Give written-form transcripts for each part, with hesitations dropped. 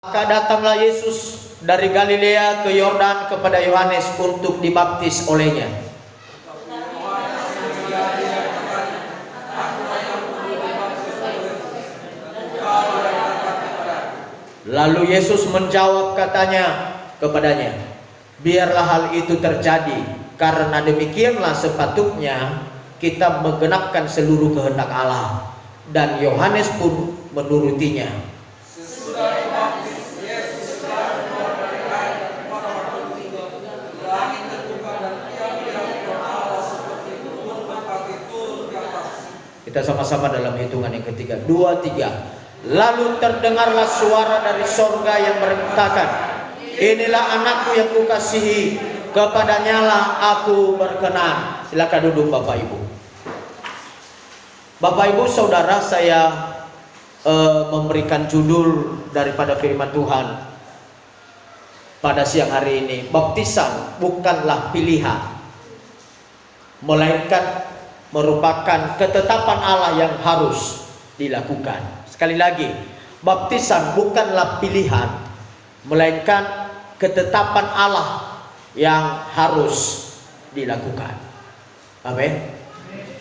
Maka datanglah Yesus dari Galilea ke Yordan kepada Yohanes untuk dibaptis olehnya. Lalu Yesus menjawab katanya kepadanya, biarlah hal itu terjadi, karena demikianlah sepatutnya kita menggenapkan seluruh kehendak Allah. Dan Yohanes pun menurutinya. Kita sama-sama dalam hitungan yang ketiga. 2, 3. Lalu terdengarlah suara dari sorga yang berkatakan, inilah anakku yang kukasihi, kepadanyalah aku berkenan. Silakan duduk Bapak Ibu. Bapak Ibu Saudara, saya memberikan judul daripada firman Tuhan pada siang hari ini. Baptisan bukanlah pilihan, melainkan merupakan ketetapan Allah yang harus dilakukan. Sekali lagi, baptisan bukanlah pilihan, melainkan ketetapan Allah yang harus dilakukan. Amin.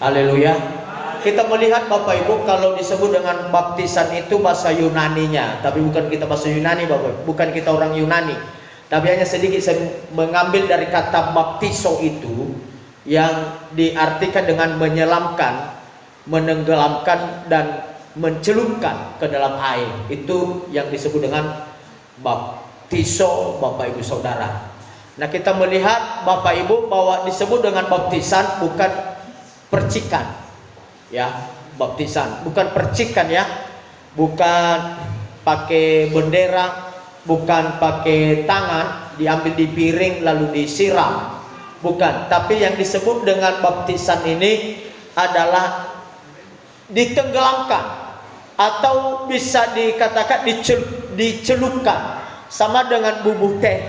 Haleluya. Kita melihat Bapak Ibu, kalau disebut dengan baptisan itu bahasa Yunaninya, tapi bukan kita bahasa Yunani Bapak Ibu, bukan kita orang Yunani. Tapi hanya sedikit saya mengambil dari kata baptiso itu, yang diartikan dengan menyelamkan, menenggelamkan, dan mencelupkan ke dalam air. Itu yang disebut dengan baptiso Bapak Ibu Saudara. Nah, kita melihat Bapak Ibu bahwa disebut dengan baptisan bukan percikan, ya, baptisan bukan percikan, ya, bukan pakai bendera, bukan pakai tangan diambil di piring lalu disiram. Bukan, tapi yang disebut dengan baptisan ini adalah ditenggelamkan, atau bisa dikatakan dicelupkan, sama dengan bubuk teh.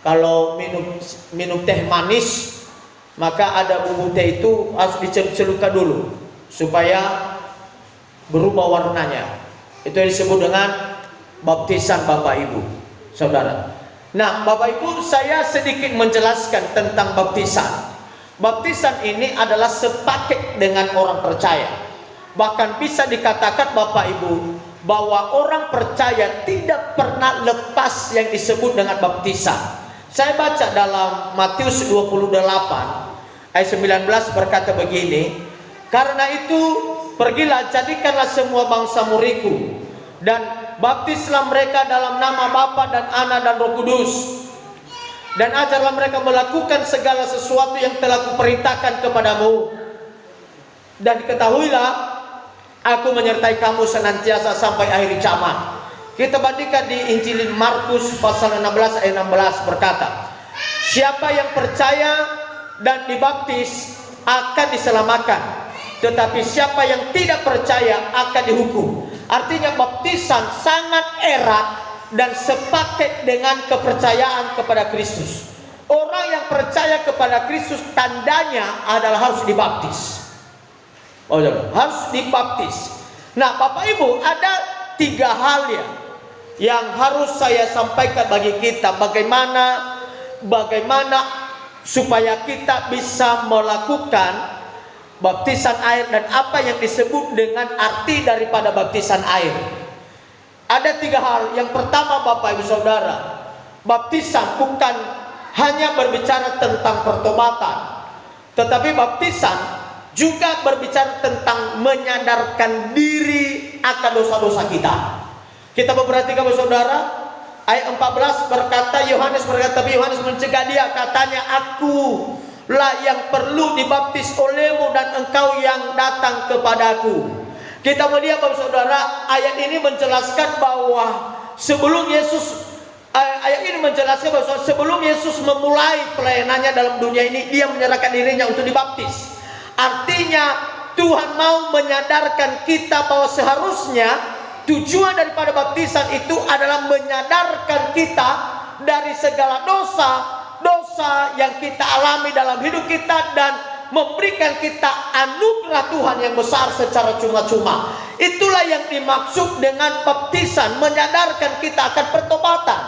Kalau minum teh manis, maka ada bubuk teh itu harus dicelupkan dulu supaya berubah warnanya. Itu yang disebut dengan baptisan Bapak Ibu Saudara. Nah, Bapak Ibu, saya sedikit menjelaskan tentang baptisan. Baptisan ini adalah sepaket dengan orang percaya. Bahkan bisa dikatakan Bapak Ibu bahwa orang percaya tidak pernah lepas yang disebut dengan baptisan. Saya baca dalam Matius 28 ayat 19 berkata begini, karena itu pergilah, jadikanlah semua bangsa muridku, dan baptislah mereka dalam nama Bapa dan Anak dan Roh Kudus, dan ajarlah mereka melakukan segala sesuatu yang telah kuperintahkan kepadamu, dan ketahuilah aku menyertai kamu senantiasa sampai akhir zaman. Kita bandingkan di Injil Markus pasal 16 ayat 16 berkata, siapa yang percaya dan dibaptis akan diselamatkan, tetapi siapa yang tidak percaya akan dihukum. Artinya baptisan sangat erat dan sepaket dengan kepercayaan kepada Kristus. Orang yang percaya kepada Kristus tandanya adalah harus dibaptis. Oh, harus dibaptis. Nah, Bapak Ibu, ada 3 hal yang harus saya sampaikan bagi kita, bagaimana supaya kita bisa melakukan baptisan air dan apa yang disebut dengan arti daripada baptisan air. Ada 3 hal. Yang pertama Bapak Ibu Saudara, baptisan bukan hanya berbicara tentang pertobatan, tetapi baptisan juga berbicara tentang menyadarkan diri akan dosa-dosa kita. Kita memperhatikan Bapak Saudara, ayat 14 berkata, Yohanes berkata, tapi Yohanes mencegah dia, katanya, aku lah yang perlu dibaptis olehmu dan engkau yang datang kepadaku. Kita melihat Bapak Saudara, ayat ini menjelaskan bahwa sebelum Yesus sebelum Yesus memulai pelayanannya dalam dunia ini, dia menyerahkan dirinya untuk dibaptis. Artinya Tuhan mau menyadarkan kita bahwa seharusnya tujuan daripada baptisan itu adalah menyadarkan kita dari segala dosa yang kita alami dalam hidup kita, dan memberikan kita anugerah Tuhan yang besar secara cuma-cuma. Itulah yang dimaksud dengan baptisan, menyadarkan kita akan pertobatan.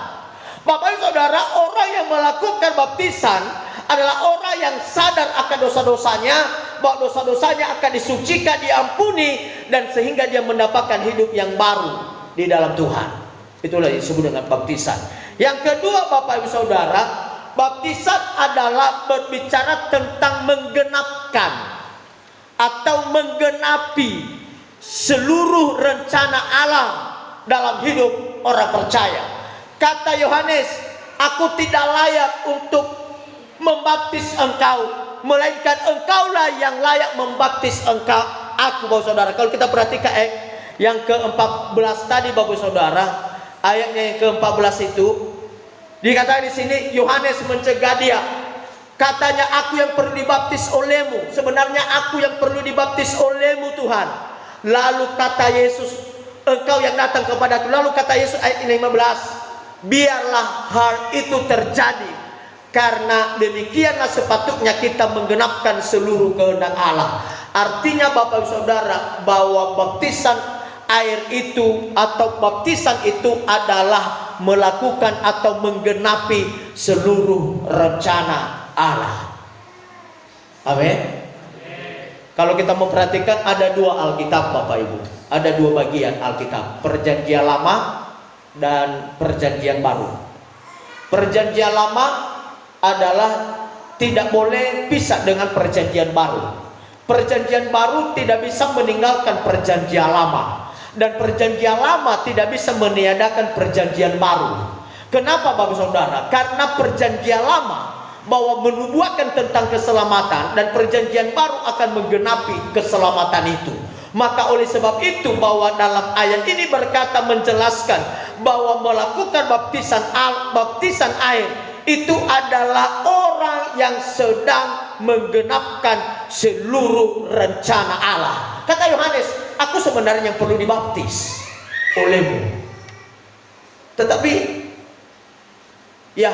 Bapak Ibu Saudara, orang yang melakukan baptisan adalah orang yang sadar akan dosa-dosanya, bahwa dosa-dosanya akan disucikan, diampuni, dan sehingga dia mendapatkan hidup yang baru di dalam Tuhan. Itulah yang disebut dengan baptisan. Yang kedua, Bapak Ibu Saudara, baptisan adalah berbicara tentang menggenapkan atau menggenapi seluruh rencana Allah dalam hidup orang percaya. Kata Yohanes, aku tidak layak untuk membaptis engkau, melainkan engkaulah yang layak membaptis engkau, aku, Bapak Saudara. Kalau kita perhatikan yang ke-14 tadi, Bapak Saudara, ayatnya yang ke-14 itu dikatakan di sini, Yohanes mencegah dia. Katanya, aku yang perlu dibaptis olehmu. Sebenarnya aku yang perlu dibaptis olehmu, Tuhan. Lalu kata Yesus, engkau yang datang kepadaku. Lalu kata Yesus, ayat 15, biarlah hal itu terjadi, karena demikianlah sepatutnya kita menggenapkan seluruh kehendak Allah. Artinya Bapak Saudara, bahwa baptisan air itu atau baptisan itu adalah melakukan atau menggenapi seluruh rencana Allah. Amin. Kalau kita memperhatikan, ada dua Alkitab, Bapak Ibu. Ada dua bagian Alkitab, Perjanjian Lama dan Perjanjian Baru. Perjanjian Lama adalah tidak boleh pisah dengan Perjanjian Baru. Perjanjian Baru tidak bisa meninggalkan Perjanjian Lama, dan Perjanjian Lama tidak bisa meniadakan Perjanjian Baru. Kenapa, Bapak Saudara? Karena Perjanjian Lama bahwa menubuatkan tentang keselamatan, dan Perjanjian Baru akan menggenapi keselamatan itu. Maka oleh sebab itu, bahwa dalam ayat ini berkata, menjelaskan bahwa melakukan baptisan air itu adalah orang yang sedang menggenapkan seluruh rencana Allah. Kata Yohanes, aku sebenarnya yang perlu dibaptis olehmu, tetapi ya,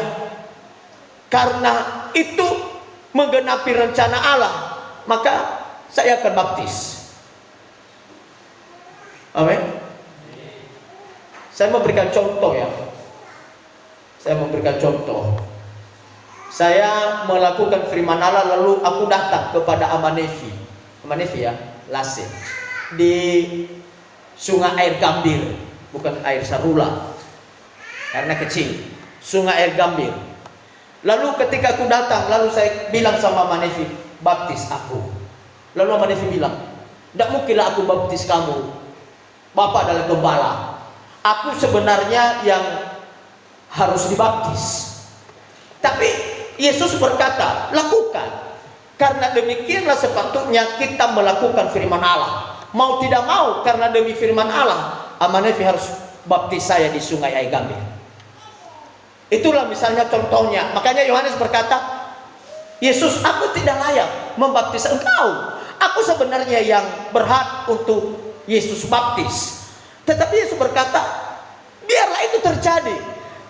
karena itu menggenapi rencana Allah, maka saya akan baptis. Amin. Saya memberikan contoh ya. Saya memberikan contoh. Saya melakukan firman Allah, lalu aku datang kepada Amanevi ya, Lase, di sungai air Gambir, bukan air Sarula, karena kecil. Sungai air Gambir. Lalu ketika aku datang, lalu saya bilang sama Amanevi, baptis aku. Lalu Amanevi bilang, tidak mungkinlah aku baptis kamu, Bapak adalah gembala. Aku sebenarnya yang harus dibaptis. Tapi Yesus berkata, lakukan. Karena demikianlah sepatutnya kita melakukan firman Allah. Mau tidak mau, karena demi firman Allah, Amanevi harus baptis saya di sungai air Gambir. Itulah misalnya contohnya. Makanya Yohanes berkata, Yesus, aku tidak layak membaptis engkau. Aku sebenarnya yang berhak untuk Yesus baptis. Tetapi Yesus berkata, biarlah itu terjadi,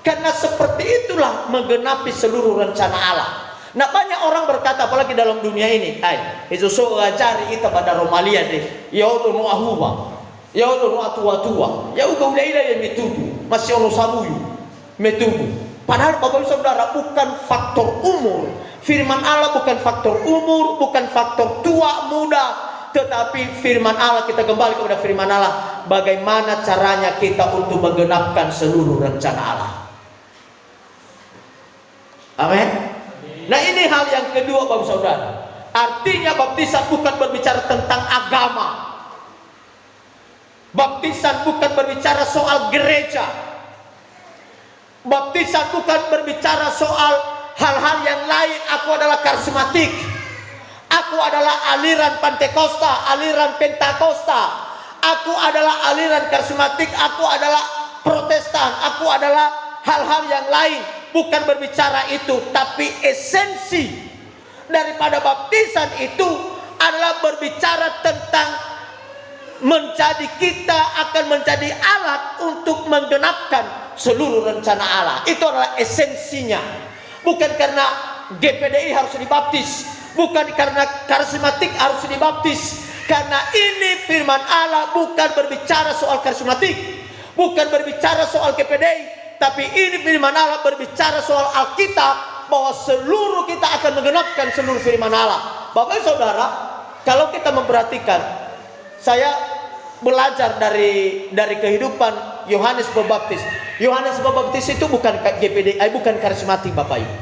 karena seperti itulah menggenapi seluruh rencana Allah. Nah, banyak orang berkata, apalagi dalam dunia ini, Yesus ngajari kita pada Romalia deh, ya udah nu ahuwa, ya udah nu atua-tua, ya udah yang metubu, masih ono sabuyu metubu. Padahal Bapak Saudara, bukan faktor umur. Firman Allah bukan faktor umur, bukan faktor tua muda, tetapi firman Allah, kita kembali kepada firman Allah, bagaimana caranya kita untuk menggenapkan seluruh rencana Allah. Amin. Nah, ini hal yang kedua, Bapak Saudara. Artinya baptisan bukan berbicara tentang agama. Baptisan bukan berbicara soal gereja. Baptisan bukan berbicara soal hal-hal yang lain. Aku adalah karismatik, aku adalah aliran Pantekosta, aliran Pentakosta, aku adalah aliran karismatik, aku adalah Protestan, aku adalah hal-hal yang lain. Bukan berbicara itu, tapi esensi daripada baptisan itu adalah berbicara tentang kita akan menjadi alat untuk menggenapkan seluruh rencana Allah. Itu adalah esensinya. Bukan karena GPDI harus dibaptis, bukan karena karismatik harus dibaptis, Karena ini firman Allah bukan berbicara soal karismatik, bukan berbicara soal KPDI, tapi ini firman Allah berbicara soal Alkitab, bahwa seluruh kita akan menggenapkan seluruh firman Allah. Bapak Saudara, kalau kita memperhatikan, saya belajar dari kehidupan Yohanes Pembaptis. Yohanes Pembaptis itu bukan GPDI, bukan karismatik, Bapak Ibu.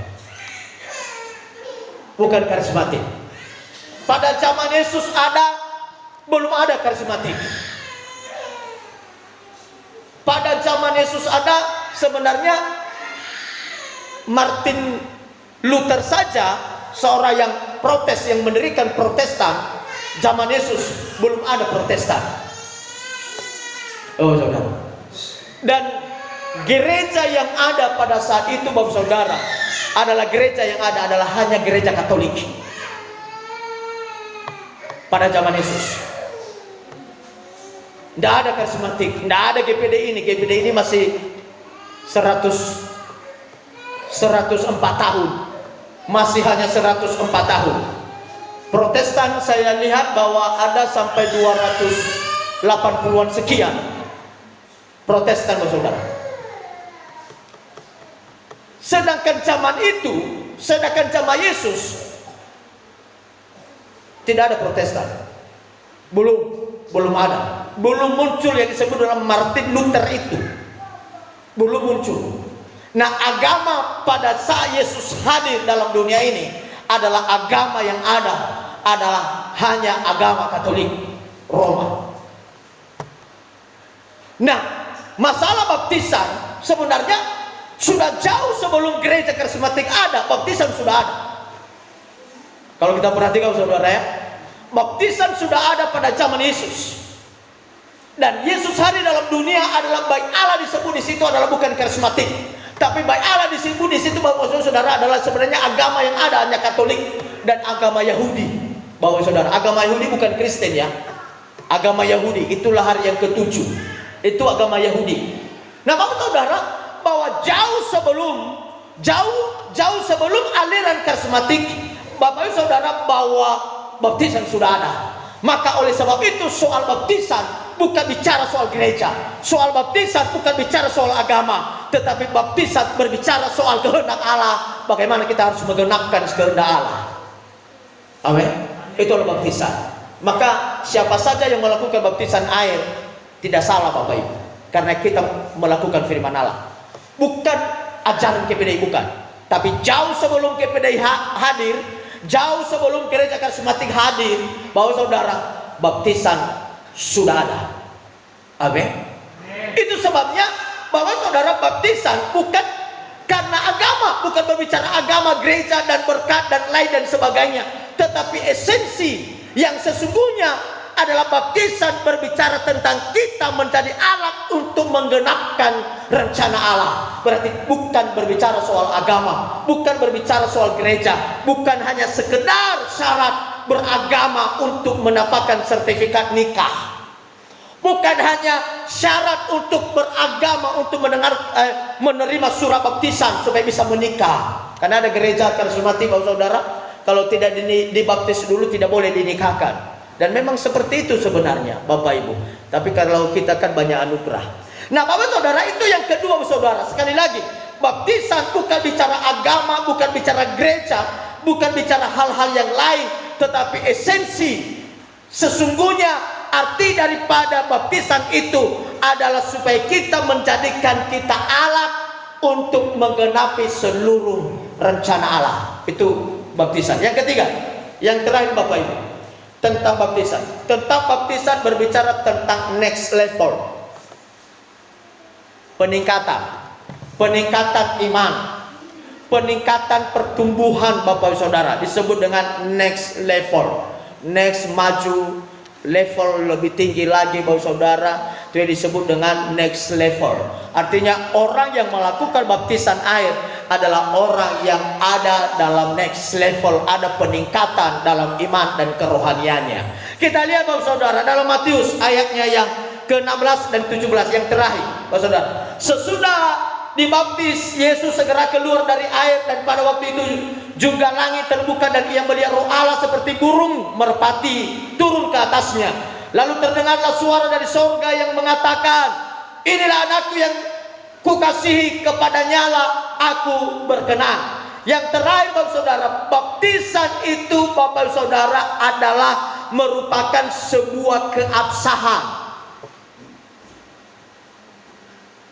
Bukan karismatik. Pada zaman Yesus belum ada karismatik. Pada zaman Yesus sebenarnya Martin Luther saja, seorang yang protes, yang mendirikan Protestan. Zaman Yesus belum ada Protestan. Oh saudara. Dan gereja yang ada pada saat itu, Bapak Saudara, adalah gereja yang adalah hanya gereja Katolik. Pada zaman Yesus tidak ada karismatik, tidak ada GPDI ini. GPDI ini masih 104 tahun. Masih hanya 104 tahun. Protestan saya lihat bahwa ada sampai 280-an sekian Protestan, Saudara. Sedangkan zaman Yesus tidak ada Protestan. Belum ada. Belum muncul yang disebut dalam Martin Luther itu. Belum muncul. Nah, agama pada saat Yesus hadir dalam dunia ini adalah agama yang adalah hanya agama Katolik Roma. Nah, masalah baptisan sebenarnya sudah jauh sebelum gereja karismatik ada, baptisan sudah ada. Kalau kita perhatikan saudara ya, baptisan sudah ada pada zaman Yesus. Dan Yesus hadir dalam dunia adalah baik Allah disebut di situ adalah bukan karismatik. Tapi baik Allah disebut di situ, Bapak Saudara, adalah sebenarnya agama yang ada hanya Katolik dan agama Yahudi. Bapak Saudara, agama Yahudi bukan Kristen ya. Agama Yahudi, itulah hari yang ke-7. Itu agama Yahudi. Nah, Bapak Saudara, bahwa jauh sebelum aliran karismatik, Bapak Saudara, bahwa baptisan sudah ada. Maka oleh sebab itu soal baptisan bukan bicara soal gereja. Soal baptisan bukan bicara soal agama, tetapi baptisan berbicara soal kehendak Allah. Bagaimana kita harus menggenapkan kehendak Allah. Amin. Itulah baptisan. Maka siapa saja yang melakukan baptisan air tidak salah, Bapak Ibu, karena kita melakukan firman Allah. Bukan ajaran KPDI, bukan. Tapi jauh sebelum KPDI hadir, jauh sebelum gereja karismatik hadir, bahwa saudara, baptisan sudah ada. Amin. Itu sebabnya bahwa saudara, baptisan bukan karena agama, bukan berbicara agama, gereja dan berkat dan lain dan sebagainya, tetapi esensi yang sesungguhnya adalah baptisan berbicara tentang kita menjadi alat untuk menggenapkan rencana Allah. Berarti bukan berbicara soal agama, bukan berbicara soal gereja, bukan hanya sekedar syarat beragama untuk mendapatkan sertifikat nikah. Bukan hanya syarat untuk beragama untuk menerima surat baptisan supaya bisa menikah. Karena ada gereja karismatik, Bapak Saudara, kalau tidak dibaptis dulu tidak boleh dinikahkan. Dan memang seperti itu sebenarnya, Bapak Ibu. Tapi kalau kita kan banyak anugerah. Nah, Bapak Saudara, itu yang kedua, Bapak Saudara. Sekali lagi, baptisan bukan bicara agama, bukan bicara gereja, bukan bicara hal-hal yang lain, tetapi esensi sesungguhnya arti daripada baptisan itu adalah supaya kita menjadikan kita alat untuk menggenapi seluruh rencana Allah. Itu baptisan. Yang ketiga, yang terakhir, Bapak Ibu, tentang baptisan. Tentang baptisan berbicara tentang next level. Peningkatan iman, peningkatan pertumbuhan, Bapak Saudara, disebut dengan next level. Next, maju level lebih tinggi lagi, Bapak Saudara, itu yang disebut dengan next level. Artinya orang yang melakukan baptisan air adalah orang yang ada dalam next level, ada peningkatan dalam iman dan kerohaniannya. Kita lihat, Bapak Saudara, dalam Matius ayatnya yang ke-16 dan 17 yang terakhir, Bapak Saudara. Sesudah dibaptis, Yesus segera keluar dari air, dan pada waktu itu juga langit terbuka dan ia melihat Roh Allah seperti burung merpati turun ke atasnya. Lalu terdengarlah suara dari sorga yang mengatakan, inilah anakku yang kukasihi, kepadanya lah aku berkenan. Yang terakhir Bapak Saudara, baptisan itu Bapak Saudara adalah merupakan sebuah keabsahan.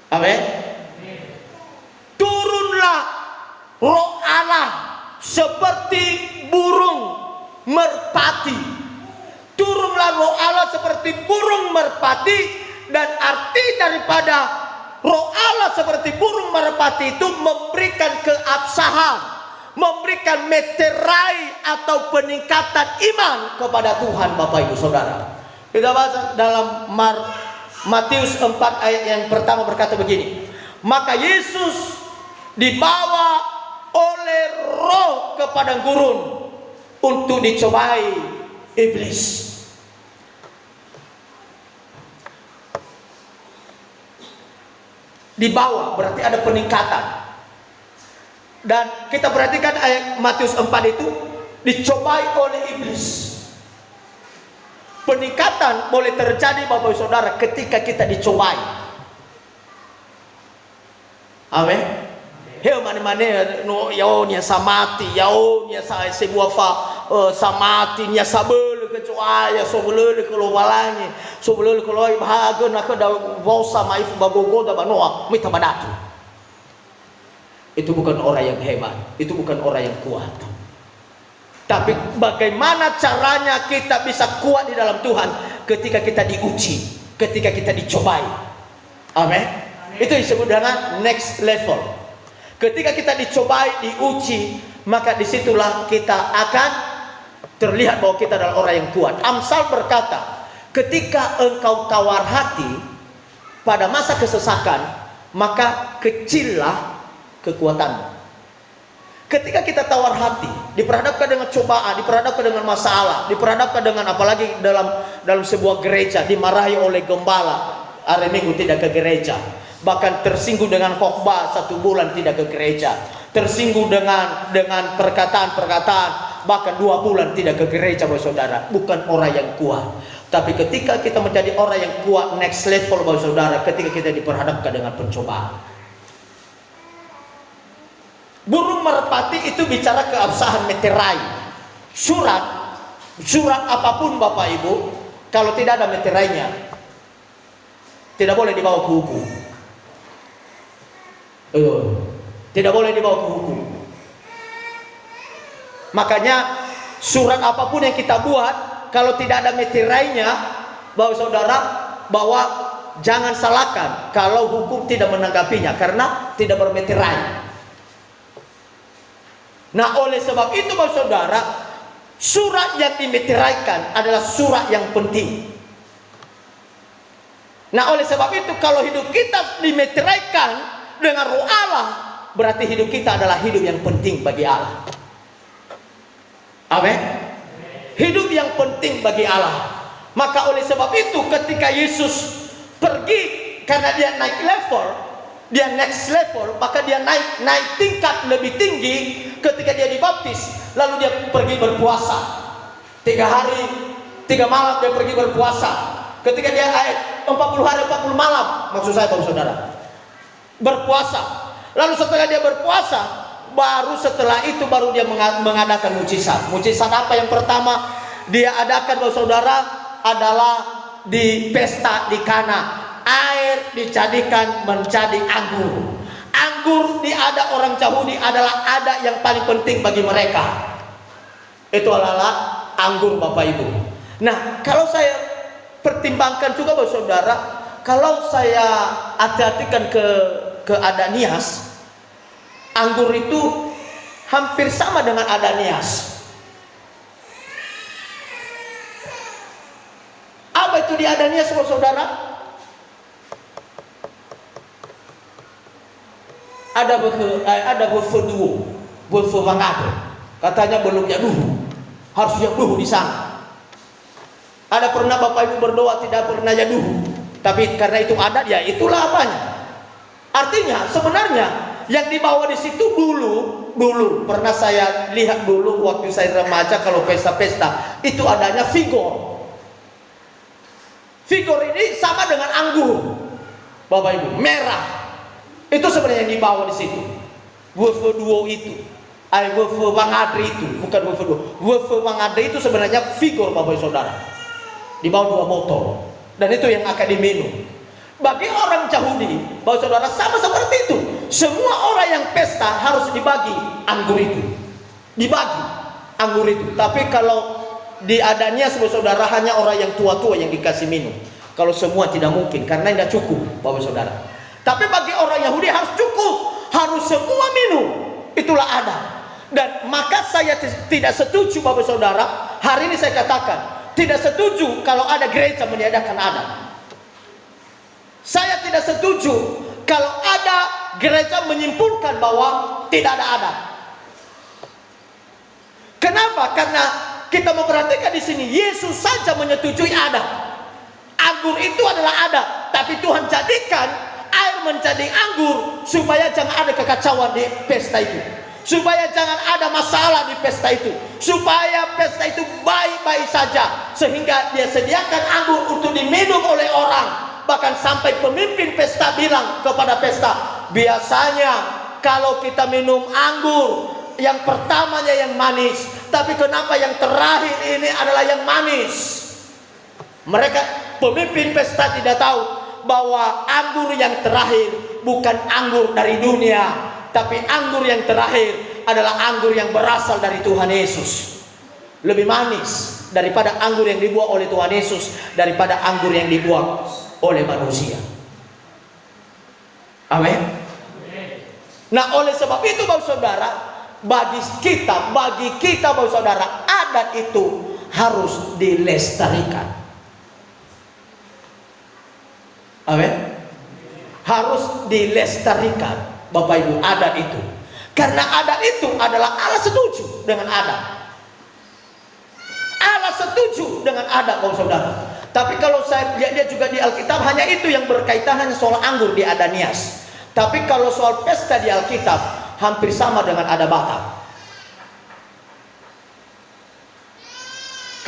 Amin. Turunlah Roh Allah seperti burung merpati. Turunlah Roh Allah seperti burung merpati, dan arti daripada Roh Allah seperti burung merpati itu memberikan keabsahan, memberikan meterai atau peningkatan iman kepada Tuhan. Bapak Ibu Saudara, kita baca dalam Matius 4 ayat yang pertama berkata begini, maka Yesus dibawa oleh Roh ke padang gurun untuk dicobai iblis. Dibawa berarti ada peningkatan. Dan kita perhatikan ayat Matius 4 itu, dicobai oleh iblis. Peningkatan boleh terjadi Bapak Saudara ketika kita dicobai. Amin. Heo mane-mane no yao nya samati, yao nya sa sebuah samati nya sabel kecuali sobelele kalau walangi, sobelele kalau bahagia nak ada bosa maif bagogo da banoa mita badatu. Itu bukan orang yang hebat, itu bukan orang yang kuat. Tapi bagaimana caranya kita bisa kuat di dalam Tuhan? Ketika kita diuji, ketika kita dicobai. Amin. Itu disebut dengan next level. Ketika kita dicobai, diuji, maka disitulah kita akan terlihat bahwa kita adalah orang yang kuat. Amsal berkata, ketika engkau tawar hati pada masa kesesakan, maka kecillah kekuatanmu. Ketika kita tawar hati, diperhadapkan dengan cobaan, diperhadapkan dengan masalah, diperhadapkan dengan apalagi dalam sebuah gereja, dimarahi oleh gembala, hari Minggu tidak ke gereja, bahkan tersinggung dengan khotbah 1 bulan tidak ke gereja, tersinggung dengan perkataan-perkataan, bahkan 2 bulan tidak ke gereja, Bapak Saudara, bukan orang yang kuat. Tapi ketika kita menjadi orang yang kuat, next level Bapak Saudara, ketika kita diperhadapkan dengan pencobaan. Burung merpati itu bicara keabsahan, meterai. Surat apapun Bapak Ibu, kalau tidak ada meterainya, tidak boleh dibawa ke hukum. Tidak boleh dibawa ke hukum. Makanya surat apapun yang kita buat, kalau tidak ada meterainya, Bapak Saudara, bahwa jangan salahkan kalau hukum tidak menanggapinya karena tidak bermeterai. Nah, oleh sebab itu Bapak Saudara, surat yang dimeteraikan adalah surat yang penting. Nah, oleh sebab itu kalau hidup kita dimeteraikan dengan Roh Allah, berarti hidup kita adalah hidup yang penting bagi Allah. Amin. Hidup yang penting bagi Allah. Maka oleh sebab itu ketika Yesus pergi, karena dia naik level, dia next level, maka dia naik tingkat lebih tinggi. Ketika dia dibaptis, lalu dia pergi berpuasa 3 hari 3 malam, dia pergi berpuasa. Ketika dia 40 hari 40 malam, maksud saya Bapak Saudara, berpuasa. Lalu setelah dia berpuasa, baru setelah itu baru dia mengadakan mujizat. Mujizat apa yang pertama dia adakan Bapak Saudara adalah di pesta di Kana. Air dijadikan menjadi anggur. Anggur ada orang Yahudi adalah ada yang paling penting bagi mereka. Itu adalah anggur Bapak Ibu. Nah, kalau saya pertimbangkan juga Bapak Saudara, kalau saya hati-hatikan ke Adanias, anggur itu hampir sama dengan Adanias. Apa itu di Adanias Bapak Saudara? Ada katanya belum yaduh, harus yaduh di sana. Ada pernah Bapak Ibu berdoa tidak pernah yaduh, tapi karena itu ada, ya itulah apanya. Artinya sebenarnya yang dibawa di situ dulu pernah saya lihat dulu waktu saya remaja, kalau pesta-pesta itu adanya figor. Figor ini sama dengan anggur, Bapak Ibu, merah. Itu sebenarnya yang dibawa di situ. Wafer duo itu, wafer mangadri itu, bukan wafer duo. Wafer mangadri itu sebenarnya figor, Bapak Ibu Saudara. Dibawa 2 botol, dan itu yang akan diminum. Bagi orang Yahudi, Bapak Saudara, sama seperti itu. Semua orang yang pesta harus dibagi anggur itu. Dibagi anggur itu. Tapi kalau di adanya Bapak Saudara hanya orang yang tua-tua yang dikasih minum. Kalau semua tidak mungkin, karena tidak cukup, Bapak Saudara. Tapi bagi orang Yahudi harus cukup, harus semua minum. Itulah ada. Dan maka saya tidak setuju, Bapak Saudara. Hari ini saya katakan, tidak setuju kalau ada gereja meniadakan adat. Saya tidak setuju kalau ada gereja menyimpulkan bahwa tidak ada adat. Kenapa? Karena kita memperhatikan di sini Yesus saja menyetujui adat. Anggur itu adalah adat, tapi Tuhan jadikan air menjadi anggur supaya jangan ada kekacauan di pesta itu, supaya jangan ada masalah di pesta itu, supaya pesta itu baik-baik saja, sehingga dia sediakan anggur untuk diminum oleh orang. Bahkan sampai pemimpin pesta bilang kepada pesta, biasanya kalau kita minum anggur, yang pertamanya yang manis, tapi kenapa yang terakhir ini adalah yang manis? Mereka, pemimpin pesta tidak tahu bahwa anggur yang terakhir bukan anggur dari dunia, tapi anggur yang terakhir adalah anggur yang berasal dari Tuhan Yesus. Lebih manis daripada anggur yang dibuat oleh Tuhan Yesus, daripada anggur yang dibuat oleh manusia. Amin. Nah, oleh sebab itu Bapak Saudara, bagi kita Bapak Saudara, adat itu harus dilestarikan. Amin. Harus dilestarikan, Bapak Ibu, adat itu. Karena adat itu adalah Allah setuju dengan adat. Allah setuju dengan adat, Bapak Saudara. Tapi kalau saya lihat juga di Alkitab, hanya itu yang berkaitan, hanya soal anggur di Adanias. Tapi kalau soal pesta di Alkitab hampir sama dengan ada Batak.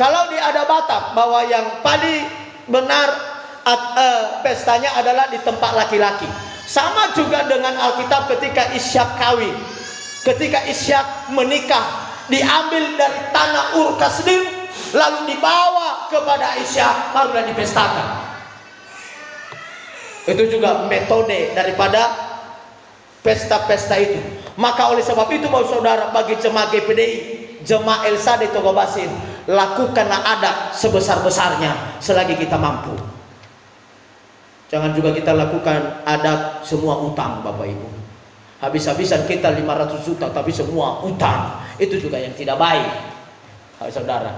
Kalau di ada Batak bahwa yang paling benar pestanya adalah di tempat laki-laki. Sama juga dengan Alkitab ketika Ishak kawin. Ketika Ishak menikah, diambil dari tanah Ur Kasdim, lalu dibawa kepada Ishak, barulah dipestakan. Itu juga metode daripada pesta-pesta itu. Maka oleh sebab itu Bapak Saudara, bagi jemaat GPDI, jemaat Elsa di Togobasin, lakukanlah adat sebesar-besarnya selagi kita mampu. Jangan juga kita lakukan adat semua utang, Bapak Ibu. Habis-habisan kita 500 juta tapi semua utang. Itu juga yang tidak baik, Bapak Saudara.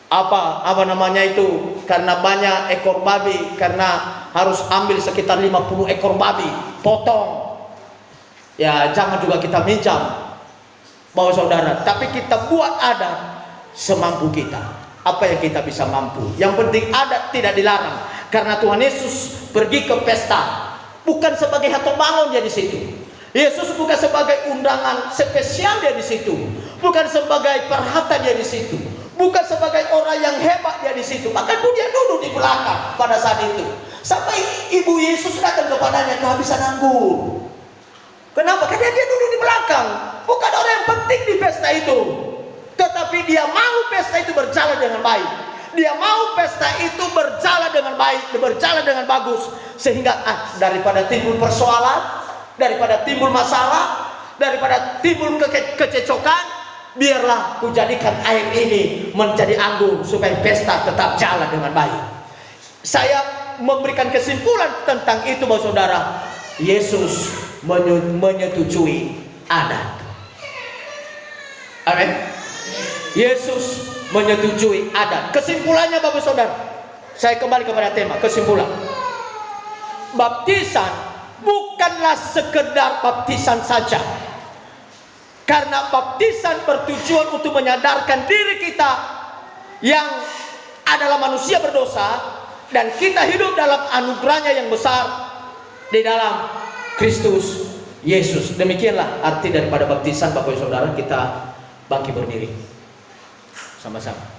Apa namanya itu, karena banyak ekor babi, karena harus ambil sekitar 50 ekor babi, potong. Ya, jangan juga kita minjam, Bapak Saudara. Tapi kita buat adat semampu kita. Apa yang kita bisa mampu. Yang penting adat tidak dilarang. Karena Tuhan Yesus pergi ke pesta bukan sebagai hatong bangun dia di situ. Yesus bukan sebagai undangan spesial dia di situ. Bukan sebagai perhata dia di situ. Bukan sebagai orang yang hebat dia di situ. Bahkan dia duduk di belakang pada saat itu. Sampai ibu Yesus datang kepadanya kehabisan anggur. Kenapa? Karena dia duduk di belakang. Bukan orang yang penting di pesta itu. Tetapi dia mau pesta itu berjalan dengan baik. Dia mau pesta itu berjalan dengan baik, berjalan dengan bagus. Sehingga daripada timbul persoalan, daripada timbul masalah, daripada timbul kececokan, biarlah kujadikan air ini menjadi anggur supaya pesta tetap jalan dengan baik. Saya memberikan kesimpulan tentang itu, Bapak Saudara. Yesus menyetujui adat. Amin. Yesus menyetujui adat. Kesimpulannya Bapak Saudara, saya kembali kepada tema kesimpulan. Baptisan bukanlah sekedar baptisan saja. Karena baptisan bertujuan untuk menyadarkan diri kita yang adalah manusia berdosa dan kita hidup dalam anugerahnya yang besar. di dalam Kristus Yesus. Demikianlah arti daripada baptisan Bapak Ibu Saudara. Kita bangkit berdiri sama-sama.